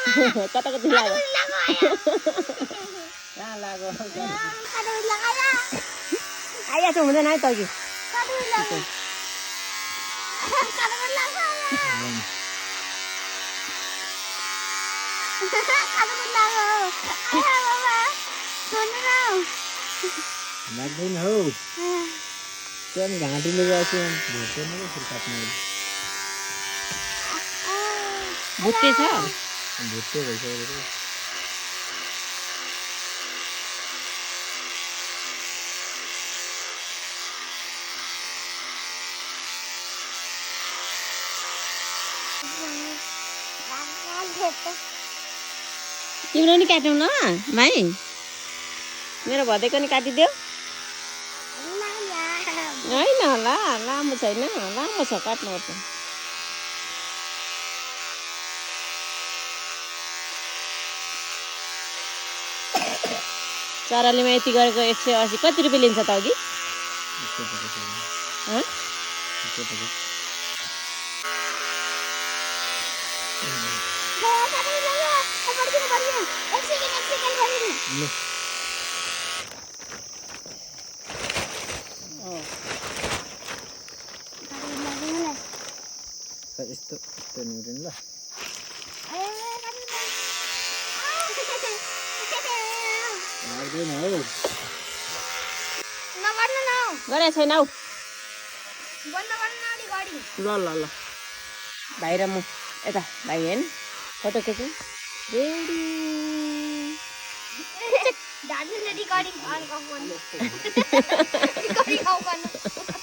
कता कति लाग्यो कहाँ लाग्यो आइया छ हुँदैन है त अघि लाग्दैन हौ त्यहाँ घाँटीले गएपछि भुट्दैन कि काट्नु भुट्टे छ भुट्टे भइसकेको तिम्रो नि काट्यौ न भाइ मेरो भदेको नि काटिदेऊ होइन होला लामो छैन लामो छ काट्नुपर्छ चरालीमा यति गरेको 180 कति रुपियाँ लिन्छ त अघि यस्तो यस्तो निउरिन ल लाग्दैन हौ गरेको छैन हौ ल ल ल भाइ र म यता भाइ हेर्नु फोटो खिच्नु रेडी